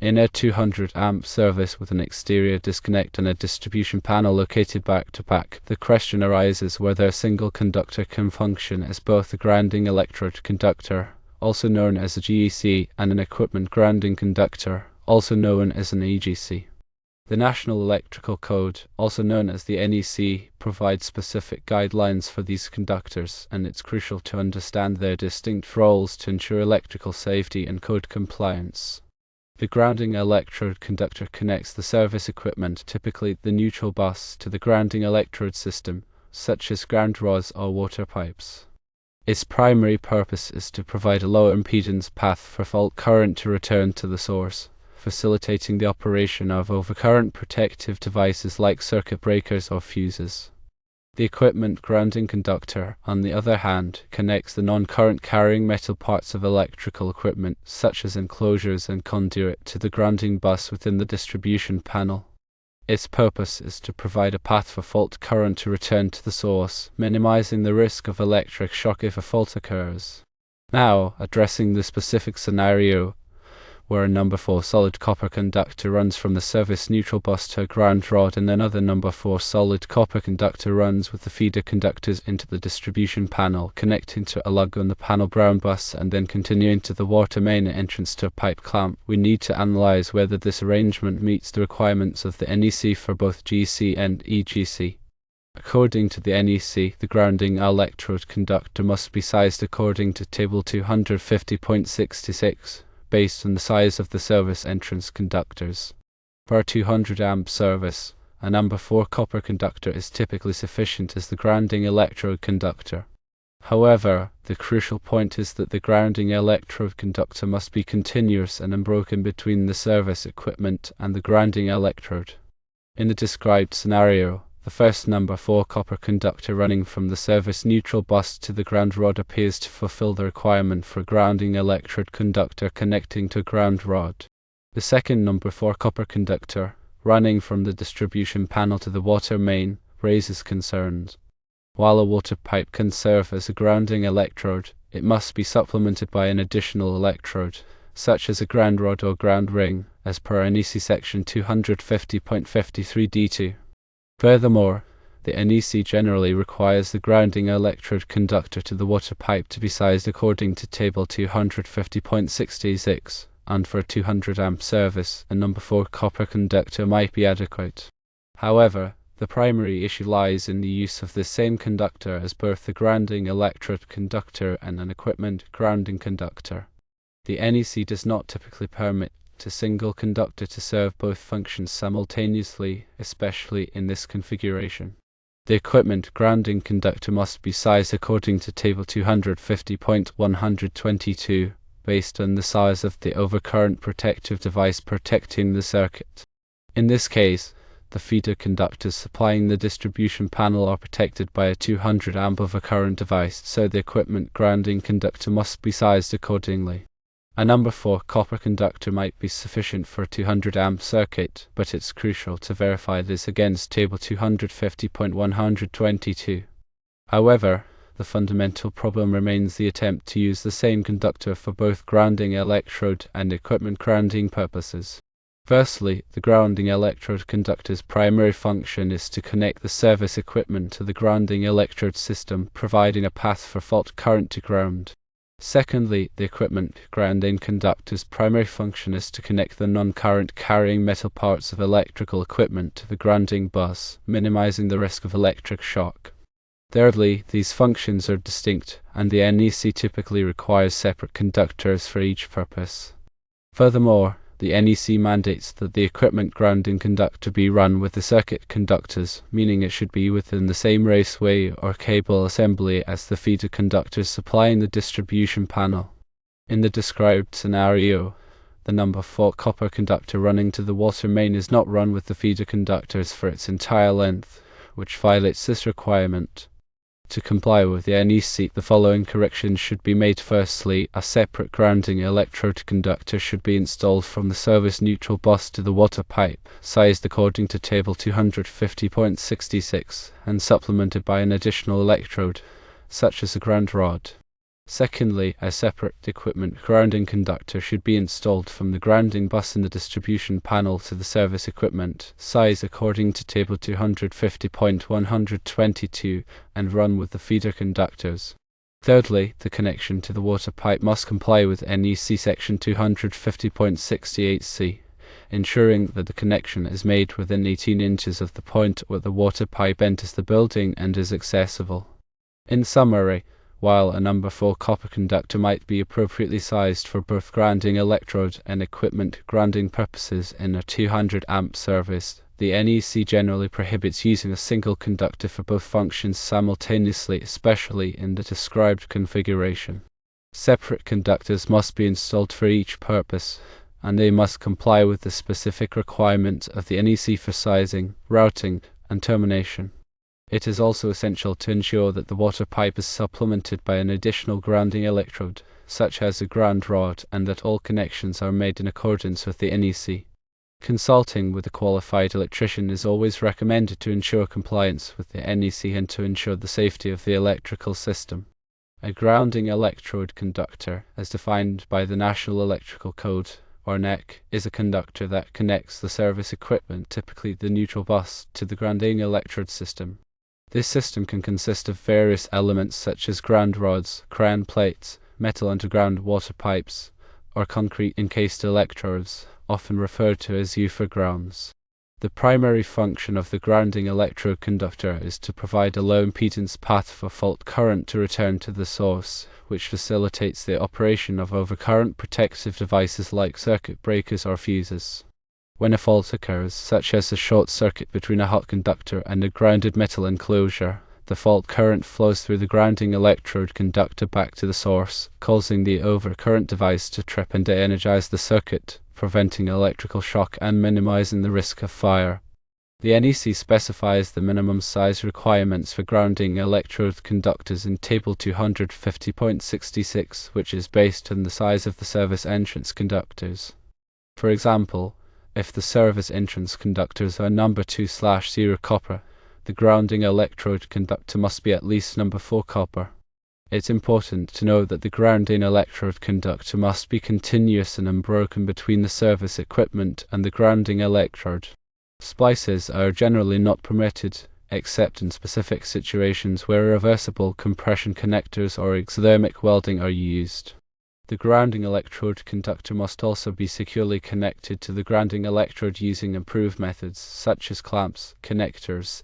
In a 200 amp service with an exterior disconnect and a distribution panel located back to back, the question arises whether a single conductor can function as both a grounding electrode conductor, also known as a GEC, and an equipment grounding conductor, also known as an EGC. The National Electrical Code, also known as the NEC, provides specific guidelines for these conductors, and it's crucial to understand their distinct roles to ensure electrical safety and code compliance. The grounding electrode conductor connects the service equipment, typically the neutral bus, to the grounding electrode system, such as ground rods or water pipes. Its primary purpose is to provide a low impedance path for fault current to return to the source, facilitating the operation of overcurrent protective devices like circuit breakers or fuses. The equipment grounding conductor, on the other hand, connects the non-current carrying metal parts of electrical equipment, such as enclosures and conduit, to the grounding bus within the distribution panel. Its purpose is to provide a path for fault current to return to the source, minimizing the risk of electric shock if a fault occurs. Now, addressing the specific scenario where a number 4 solid copper conductor runs from the service neutral bus to a ground rod, and another number 4 solid copper conductor runs with the feeder conductors into the distribution panel, connecting to a lug on the panel ground bus and then continuing to the water main entrance to a pipe clamp. We need to analyze whether this arrangement meets the requirements of the NEC for both GC and EGC. According to the NEC, the grounding electrode conductor must be sized according to Table 250.66. based on the size of the service entrance conductors. For a 200 amp service, a number 4 copper conductor is typically sufficient as the grounding electrode conductor. However, the crucial point is that the grounding electrode conductor must be continuous and unbroken between the service equipment and the grounding electrode. In the described scenario, the first number 4 copper conductor running from the service neutral bus to the ground rod appears to fulfill the requirement for a grounding electrode conductor connecting to ground rod. The second number 4 copper conductor, running from the distribution panel to the water main, raises concerns. While a water pipe can serve as a grounding electrode, it must be supplemented by an additional electrode, such as a ground rod or ground ring, as per NEC section 250.53d2. Furthermore, the NEC generally requires the grounding electrode conductor to the water pipe to be sized according to Table 250.66, and for a 200 amp service, a number 4 copper conductor might be adequate. However, the primary issue lies in the use of this same conductor as both the grounding electrode conductor and an equipment grounding conductor. The NEC does not typically permit a single conductor to serve both functions simultaneously, especially in this configuration. The equipment grounding conductor must be sized according to Table 250.122, based on the size of the overcurrent protective device protecting the circuit. In this case, the feeder conductors supplying the distribution panel are protected by a 200 amp overcurrent device, so the equipment grounding conductor must be sized accordingly. A number 4 copper conductor might be sufficient for a 200 amp circuit, but it's crucial to verify this against Table 250.122. However, the fundamental problem remains the attempt to use the same conductor for both grounding electrode and equipment grounding purposes. Firstly, the grounding electrode conductor's primary function is to connect the service equipment to the grounding electrode system, providing a path for fault current to ground. Secondly, the equipment grounding conductor's primary function is to connect the non-current carrying metal parts of electrical equipment to the grounding bus, minimizing the risk of electric shock. Thirdly, these functions are distinct, and the NEC typically requires separate conductors for each purpose. Furthermore, the NEC mandates that the equipment grounding conductor be run with the circuit conductors, meaning it should be within the same raceway or cable assembly as the feeder conductors supplying the distribution panel. In the described scenario, the number 4 copper conductor running to the water main is not run with the feeder conductors for its entire length, which violates this requirement. To comply with the NEC, the following corrections should be made. Firstly, a separate grounding electrode conductor should be installed from the service neutral bus to the water pipe, sized according to Table 250.66, and supplemented by an additional electrode, such as a ground rod. Secondly, a separate equipment grounding conductor should be installed from the grounding bus in the distribution panel to the service equipment size according to Table 250.122 and run with the feeder conductors. Thirdly, the connection to the water pipe must comply with NEC Section 250.68c, ensuring that the connection is made within 18 inches of the point where the water pipe enters the building and is accessible. In summary, while a number 4 copper conductor might be appropriately sized for both grounding electrode and equipment grounding purposes in a 200 amp service, the NEC generally prohibits using a single conductor for both functions simultaneously, especially in the described configuration. Separate conductors must be installed for each purpose, and they must comply with the specific requirements of the NEC for sizing, routing, and termination. It is also essential to ensure that the water pipe is supplemented by an additional grounding electrode, such as a ground rod, and that all connections are made in accordance with the NEC. Consulting with a qualified electrician is always recommended to ensure compliance with the NEC and to ensure the safety of the electrical system. A grounding electrode conductor, as defined by the National Electrical Code, or NEC, is a conductor that connects the service equipment, typically the neutral bus, to the grounding electrode system. This system can consist of various elements such as ground rods, crown plates, metal underground water pipes, or concrete encased electrodes, often referred to as UFA grounds. The primary function of the grounding electrode conductor is to provide a low impedance path for fault current to return to the source, which facilitates the operation of overcurrent protective devices like circuit breakers or fuses. When a fault occurs, such as a short circuit between a hot conductor and a grounded metal enclosure, the fault current flows through the grounding electrode conductor back to the source, causing the overcurrent device to trip and de-energize the circuit, preventing electrical shock and minimizing the risk of fire. The NEC specifies the minimum size requirements for grounding electrode conductors in Table 250.66, which is based on the size of the service entrance conductors. For example, if the service entrance conductors are number 2/0 copper, the grounding electrode conductor must be at least number 4 copper. It's important to know that the grounding electrode conductor must be continuous and unbroken between the service equipment and the grounding electrode. Splices are generally not permitted, except in specific situations where reversible compression connectors or exothermic welding are used. The grounding electrode conductor must also be securely connected to the grounding electrode using improved methods, such as clamps, connectors,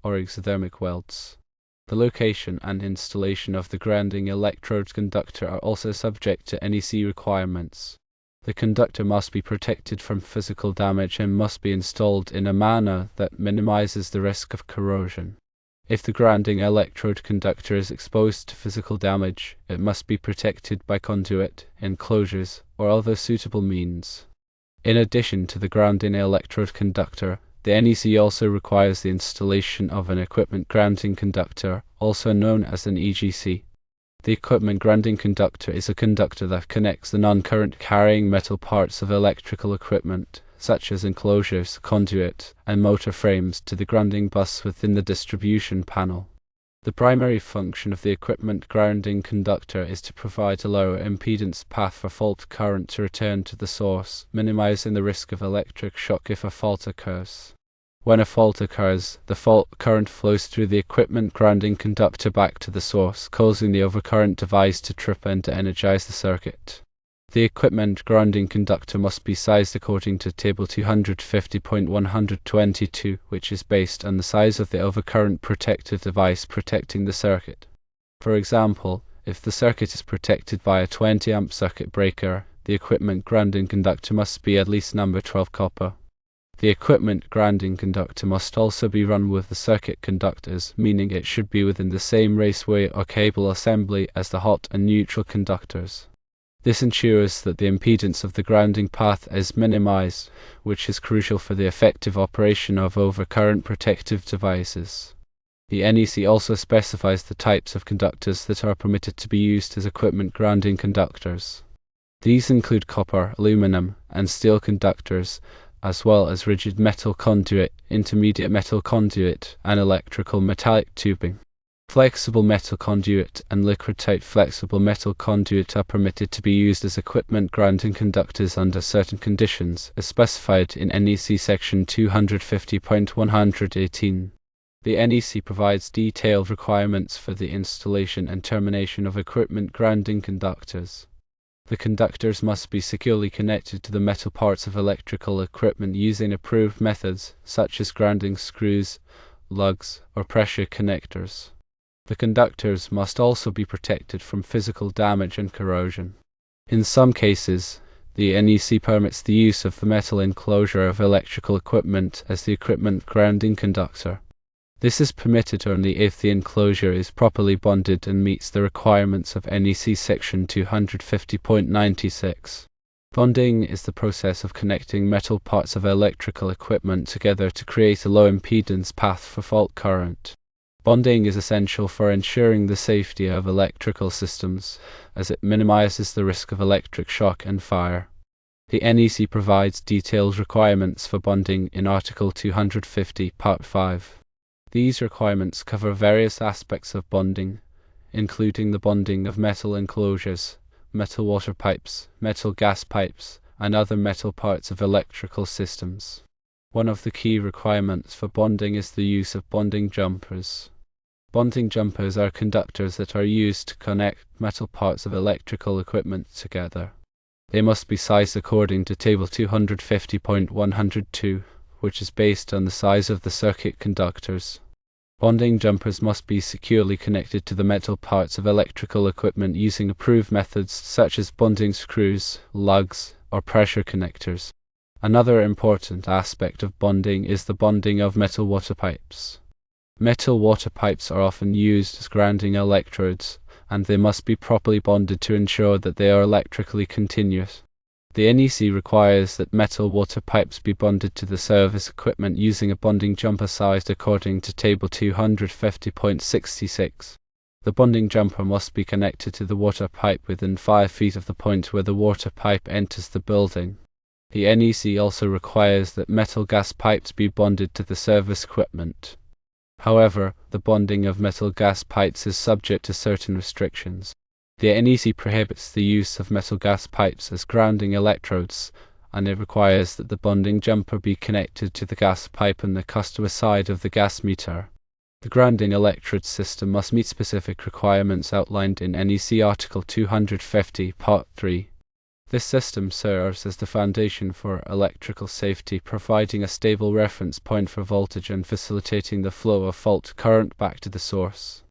or exothermic welds. The location and installation of the grounding electrode conductor are also subject to NEC requirements. The conductor must be protected from physical damage and must be installed in a manner that minimizes the risk of corrosion. If the grounding electrode conductor is exposed to physical damage, it must be protected by conduit, enclosures, or other suitable means. In addition to the grounding electrode conductor, the NEC also requires the installation of an equipment grounding conductor, also known as an EGC. The equipment grounding conductor is a conductor that connects the non-current carrying metal parts of electrical equipment, such as enclosures, conduit, and motor frames, to the grounding bus within the distribution panel. The primary function of the equipment grounding conductor is to provide a lower impedance path for fault current to return to the source, minimizing the risk of electric shock if a fault occurs. When a fault occurs, the fault current flows through the equipment grounding conductor back to the source, causing the overcurrent device to trip and to energize the circuit. The equipment grounding conductor must be sized according to Table 250.122, which is based on the size of the overcurrent protective device protecting the circuit. For example, if the circuit is protected by a 20 amp circuit breaker, the equipment grounding conductor must be at least number 12 copper. The equipment grounding conductor must also be run with the circuit conductors, meaning it should be within the same raceway or cable assembly as the hot and neutral conductors. This ensures that the impedance of the grounding path is minimized, which is crucial for the effective operation of overcurrent protective devices. The NEC also specifies the types of conductors that are permitted to be used as equipment grounding conductors. These include copper, aluminum, and steel conductors, as well as rigid metal conduit, intermediate metal conduit, and electrical metallic tubing. Flexible metal conduit and liquid-tight flexible metal conduit are permitted to be used as equipment grounding conductors under certain conditions, as specified in NEC section 250.118. The NEC provides detailed requirements for the installation and termination of equipment grounding conductors. The conductors must be securely connected to the metal parts of electrical equipment using approved methods, such as grounding screws, lugs, or pressure connectors. The conductors must also be protected from physical damage and corrosion. In some cases, the NEC permits the use of the metal enclosure of electrical equipment as the equipment grounding conductor. This is permitted only if the enclosure is properly bonded and meets the requirements of NEC section 250.96. Bonding is the process of connecting metal parts of electrical equipment together to create a low impedance path for fault current. Bonding is essential for ensuring the safety of electrical systems, as it minimizes the risk of electric shock and fire. The NEC provides detailed requirements for bonding in Article 250, Part 5. These requirements cover various aspects of bonding, including the bonding of metal enclosures, metal water pipes, metal gas pipes, and other metal parts of electrical systems. One of the key requirements for bonding is the use of bonding jumpers. Bonding jumpers are conductors that are used to connect metal parts of electrical equipment together. They must be sized according to Table 250.102, which is based on the size of the circuit conductors. Bonding jumpers must be securely connected to the metal parts of electrical equipment using approved methods such as bonding screws, lugs, or pressure connectors. Another important aspect of bonding is the bonding of metal water pipes. Metal water pipes are often used as grounding electrodes, and they must be properly bonded to ensure that they are electrically continuous. The NEC requires that metal water pipes be bonded to the service equipment using a bonding jumper sized according to Table 250.66. The bonding jumper must be connected to the water pipe within 5 feet of the point where the water pipe enters the building. The NEC also requires that metal gas pipes be bonded to the service equipment. However, the bonding of metal gas pipes is subject to certain restrictions. The NEC prohibits the use of metal gas pipes as grounding electrodes, and it requires that the bonding jumper be connected to the gas pipe on the customer side of the gas meter. The grounding electrode system must meet specific requirements outlined in NEC Article 250, Part 3. This system serves as the foundation for electrical safety, providing a stable reference point for voltage and facilitating the flow of fault current back to the source.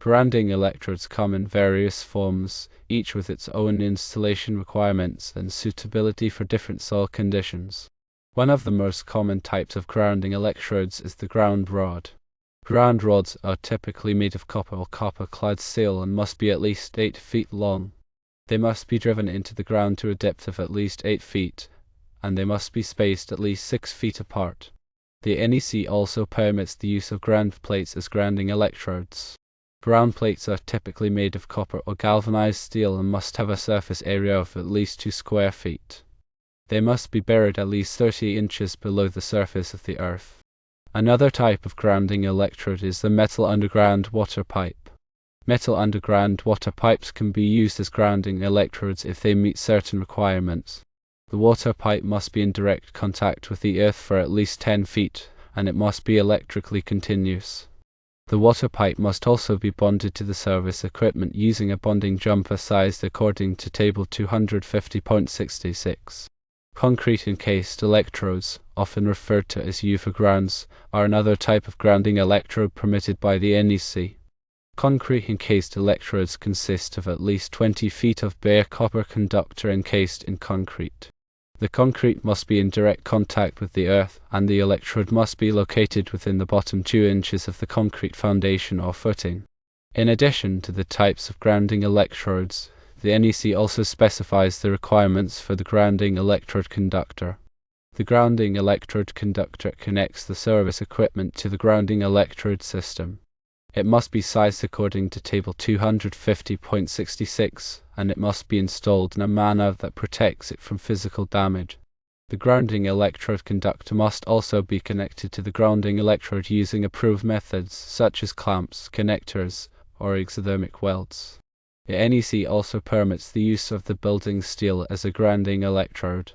Grounding electrodes come in various forms, each with its own installation requirements and suitability for different soil conditions. One of the most common types of grounding electrodes is the ground rod. Ground rods are typically made of copper or copper-clad steel and must be at least 8 feet long. They must be driven into the ground to a depth of at least 8 feet, and they must be spaced at least 6 feet apart. The NEC also permits the use of ground plates as grounding electrodes. Ground plates are typically made of copper or galvanized steel and must have a surface area of at least 2 square feet. They must be buried at least 30 inches below the surface of the earth. Another type of grounding electrode is the metal underground water pipe. Metal underground water pipes can be used as grounding electrodes if they meet certain requirements. The water pipe must be in direct contact with the earth for at least 10 feet, and it must be electrically continuous. The water pipe must also be bonded to the service equipment using a bonding jumper sized according to Table 250.66. Concrete encased electrodes, often referred to as UFA grounds, are another type of grounding electrode permitted by the NEC. Concrete encased electrodes consist of at least 20 feet of bare copper conductor encased in concrete. The concrete must be in direct contact with the earth, and the electrode must be located within the bottom 2 inches of the concrete foundation or footing. In addition to the types of grounding electrodes, the NEC also specifies the requirements for the grounding electrode conductor. The grounding electrode conductor connects the service equipment to the grounding electrode system. It must be sized according to Table 250.66, and it must be installed in a manner that protects it from physical damage. The grounding electrode conductor must also be connected to the grounding electrode using approved methods such as clamps, connectors, or exothermic welds. The NEC also permits the use of the building steel as a grounding electrode.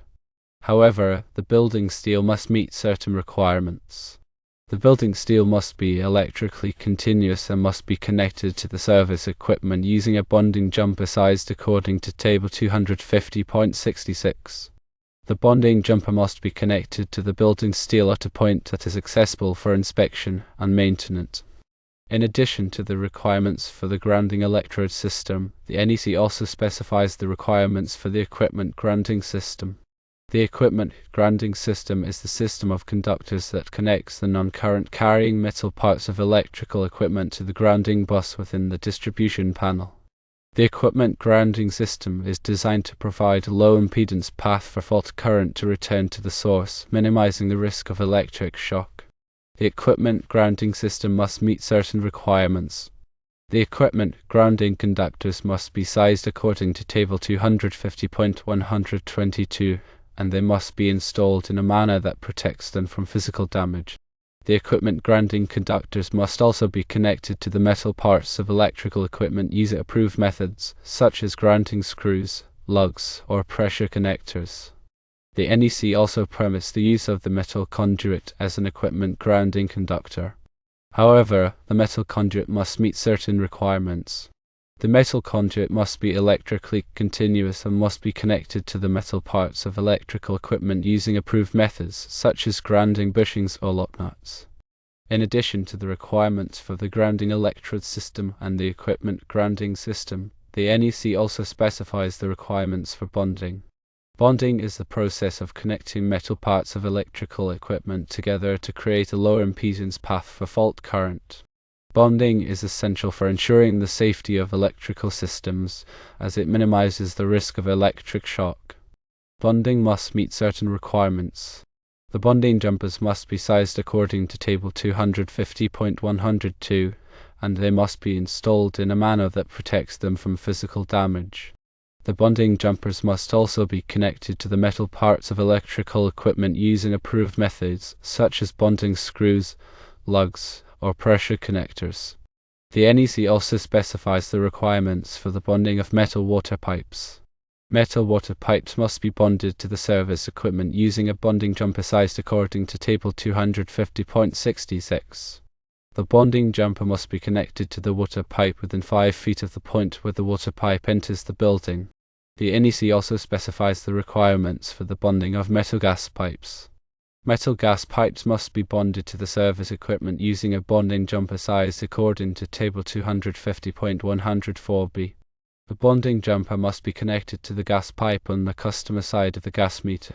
However, the building steel must meet certain requirements. The building steel must be electrically continuous and must be connected to the service equipment using a bonding jumper sized according to Table 250.66. The bonding jumper must be connected to the building steel at a point that is accessible for inspection and maintenance. In addition to the requirements for the grounding electrode system, the NEC also specifies the requirements for the equipment grounding system. The equipment grounding system is the system of conductors that connects the non-current carrying metal parts of electrical equipment to the grounding bus within the distribution panel. The equipment grounding system is designed to provide a low impedance path for fault current to return to the source, minimizing the risk of electric shock. The equipment grounding system must meet certain requirements. The equipment grounding conductors must be sized according to Table 250.122, and they must be installed in a manner that protects them from physical damage. The equipment grounding conductors must also be connected to the metal parts of electrical equipment using approved methods, such as grounding screws, lugs, or pressure connectors. The NEC also permits the use of the metal conduit as an equipment grounding conductor. However, the metal conduit must meet certain requirements. The metal conduit must be electrically continuous and must be connected to the metal parts of electrical equipment using approved methods, such as grounding bushings or lock nuts. In addition to the requirements for the grounding electrode system and the equipment grounding system, the NEC also specifies the requirements for bonding. Bonding is the process of connecting metal parts of electrical equipment together to create a lower impedance path for fault current. Bonding is essential for ensuring the safety of electrical systems, as it minimizes the risk of electric shock. Bonding must meet certain requirements. The bonding jumpers must be sized according to Table 250.102, and they must be installed in a manner that protects them from physical damage. The bonding jumpers must also be connected to the metal parts of electrical equipment using approved methods, such as bonding screws, lugs, or pressure connectors. The NEC also specifies the requirements for the bonding of metal water pipes. Metal water pipes must be bonded to the service equipment using a bonding jumper sized according to Table 250.66. The bonding jumper must be connected to the water pipe within 5 feet of the point where the water pipe enters the building. The NEC also specifies the requirements for the bonding of metal gas pipes. Metal gas pipes must be bonded to the service equipment using a bonding jumper sized according to Table 250.104b. The bonding jumper must be connected to the gas pipe on the customer side of the gas meter.